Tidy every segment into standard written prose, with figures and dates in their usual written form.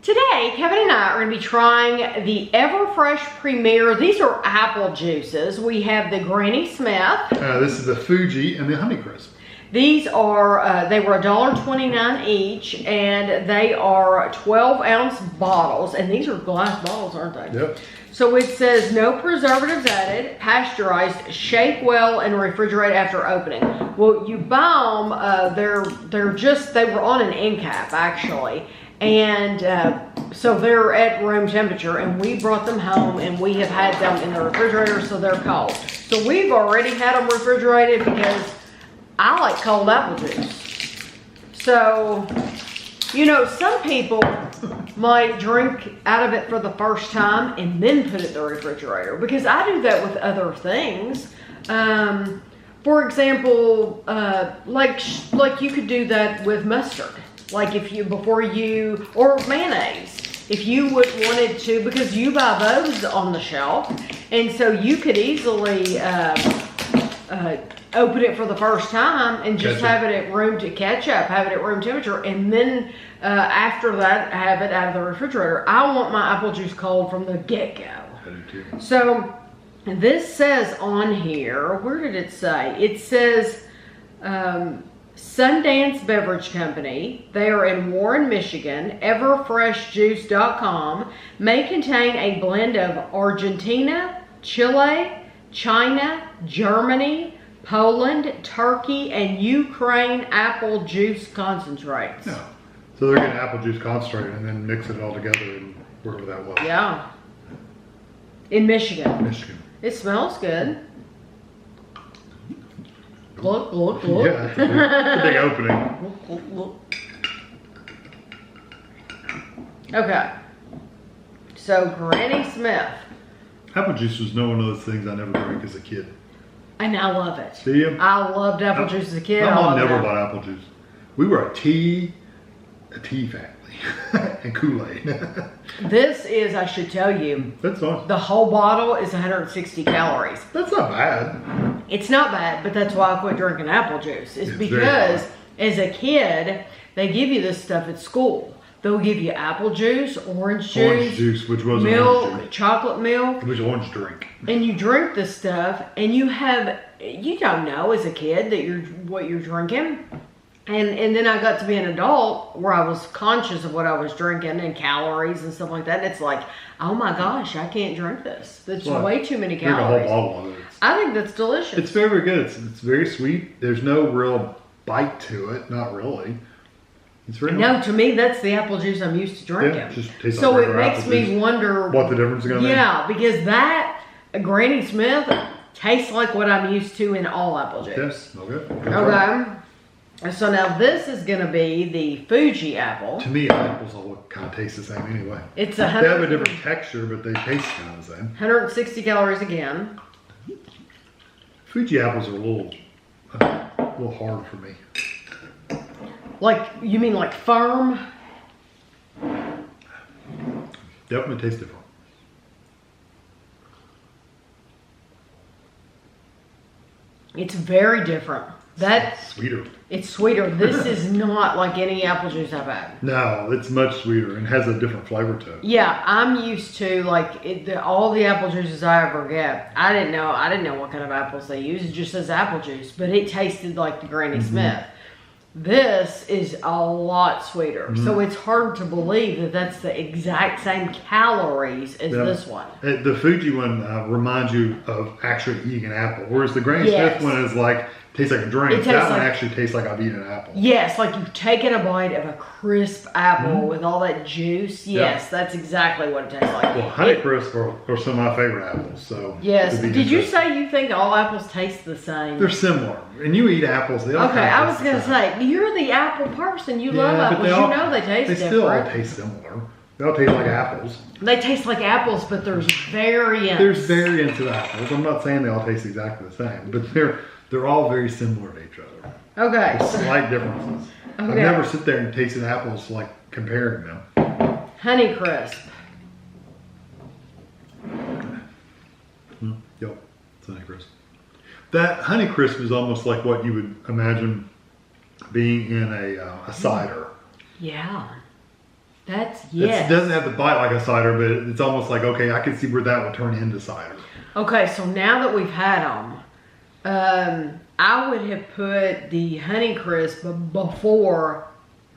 Today, Kevin and I are going to be trying the Everfresh Premier. These are apple juices. We have the Granny Smith. This is the Fuji and the Honeycrisp. These are, they were $1.29 each, and they are 12-ounce bottles, and these are glass bottles, aren't they? Yep. So it says no preservatives added, pasteurized, shake well, and refrigerate after opening. Well, you buy them, they were on an end cap actually, and so they're at room temperature, and we brought them home, and we have had them in the refrigerator, so they're cold. So we've already had them refrigerated because I like cold apple juice. So, you know, some people might drink out of it for the first time and then put it in the refrigerator, because I do that with other things. For example, like you could do that with mustard. Like or mayonnaise, if you wanted to, because you buy those on the shelf, and so you could easily open it for the first time and just have it at room temperature, and then after that have it out of the refrigerator. I want my apple juice cold from the get-go. I do too. So this says on here, where did it say? It says Sundance Beverage Company. They are in Warren, Michigan. Everfreshjuice.com may contain a blend of Argentina, Chile, China, Germany, Poland, Turkey, and Ukraine apple juice concentrates. Yeah. So they're getting apple juice concentrate and then mix it all together and wherever that was. Yeah. In Michigan. Michigan. It smells good. Look. Yeah, it's a big opening. Look. Okay. So Granny Smith. Apple juice was one of those things I never drank as a kid. And I love it. See you? I loved apple juice as a kid. My mom never bought apple juice. We were a tea family. And Kool-Aid. This is, I should tell you, That's awesome. the whole bottle is 160 calories. That's not bad. It's not bad, but that's why I quit drinking apple juice. It's because as a kid, they give you this stuff at school. They'll give you apple juice, orange juice, which was milk, orange juice. chocolate milk. It was orange drink. And you drink this stuff, and you don't know as a kid what you're drinking. And then I got to be an adult where I was conscious of what I was drinking and calories and stuff like that. And it's like, oh my gosh, I can't drink this. That's way too many calories. Drink a whole bottle of it. I think that's delicious. It's very, very good. It's very sweet. There's no real bite to it. Not really. It's very nice. To me, that's the apple juice I'm used to drinking. Yeah, it just tastes so like it makes me wonder what the difference is going to be. Yeah, because that Granny Smith tastes like what I'm used to in all apple juice. Yes. Okay. Okay. So now this is going to be the Fuji apple. To me, apples all kind of taste the same anyway. It's they have a different texture, but they taste kind of the same. 160 calories again. Fuji apples are a little hard for me. Like, you mean like firm? Definitely tastes different. It's very different. It's sweeter. It's sweeter. This is not like any apple juice I've had. No, it's much sweeter and has a different flavor to it. Yeah, I'm used to all the apple juices I ever get. I didn't know what kind of apples they use. It just says apple juice, but it tasted like the Granny Smith. This is a lot sweeter, so it's hard to believe that that's the exact same calories as this one. The Fuji one reminds you of actually eating an apple, whereas the Granny Smith one is like tastes like a drink. That one actually tastes like I've eaten an apple. Yes, like you've taken a bite of a crisp apple with all that juice. Yes, that's exactly what it tastes like. Well, Honeycrisp are some of my favorite apples. So yes, did you say you think all apples taste the same? They're similar, and you eat apples. They all I was gonna say you're the apple person. You love apples. You know they taste different. They still all taste similar. They all taste like apples. They taste like apples, but there's variants. There's variants of apples. I'm not saying they all taste exactly the same, but they're all very similar to each other. Okay. There's slight differences. Okay. I've never sit there and tasted apples like comparing them. Honeycrisp. Yep, it's Honeycrisp. That Honeycrisp is almost like what you would imagine being in a cider. Yeah. Yes. It doesn't have the bite like a cider, but it's almost like, okay, I can see where that would turn into cider. Okay, so now that we've had them, I would have put the Honeycrisp before.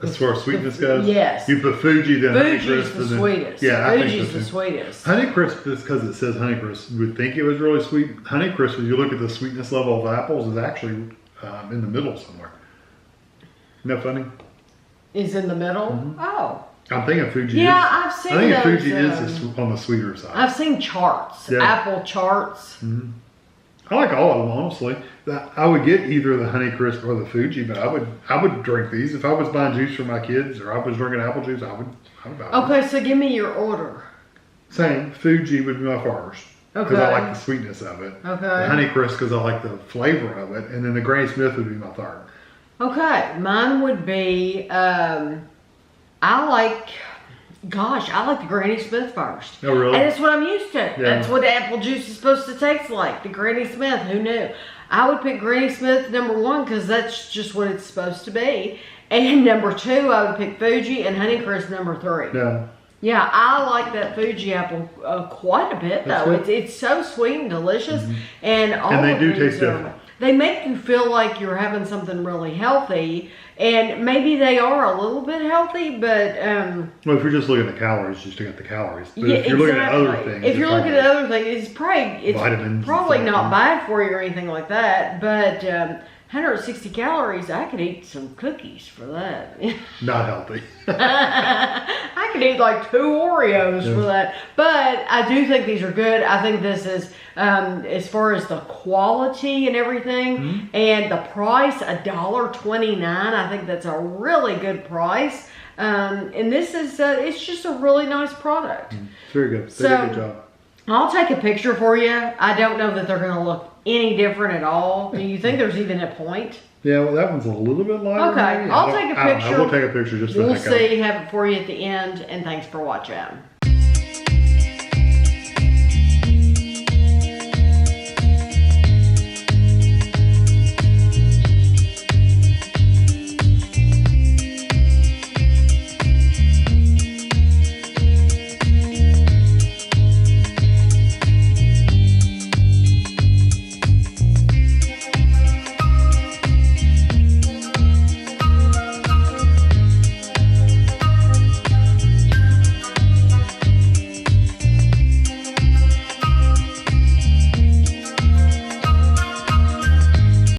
As far as sweetness goes? Yes. You put Fuji, then Fuji's Honeycrisp. the sweetest. Yeah, I think Fuji's the sweetest. Honeycrisp, just because it says Honeycrisp, you would think it was really sweet. Honeycrisp, if you look at the sweetness level of apples, is actually in the middle somewhere. Isn't that funny? Is in the middle? Mm-hmm. Oh. I'm thinking Fuji Yeah, is. I've seen I think those, Fuji is on the sweeter side. I've seen charts, apple charts. Mm-hmm. I like all of them, honestly. I would get either the Honeycrisp or the Fuji, but I would drink these. If I was buying juice for my kids or I was drinking apple juice, I would buy them. Okay, so give me your order. Same. Fuji would be my first. Okay. Because I like the sweetness of it. Okay. The Honeycrisp because I like the flavor of it. And then the Granny Smith would be my third. Okay. Mine would be, I like the Granny Smith first. Oh, really? And it's what I'm used to. Yeah. That's what apple juice is supposed to taste like. The Granny Smith. Who knew? I would pick Granny Smith number 1 because that's just what it's supposed to be. And number 2, I would pick Fuji, and Honeycrisp number 3. Yeah. Yeah, I like that Fuji apple quite a bit though. It's so sweet and delicious, and they do taste different. They make you feel like you're having something really healthy, and maybe they are a little bit healthy, but well, if you're just looking at the calories, just looking at the calories. But yeah, if you're looking at other things, if you're looking at other things, it's vitamins, probably not bad for you or anything like that. But 160 calories, I could eat some cookies for that. Not healthy. I could eat like 2 Oreos for that. But I do think these are good. I think this is, as far as the quality and everything, and the price, $1.29. I think that's a really good price. And this is, it's just a really nice product. It's very good. So, good job. I'll take a picture for you. I don't know that they're going to look any different at all. Do you think there's even a point? Yeah, well, that one's a little bit lighter. Okay, I'll take a picture. We'll take a picture just for We'll the heck of it. have it for you at the end, and thanks for watching.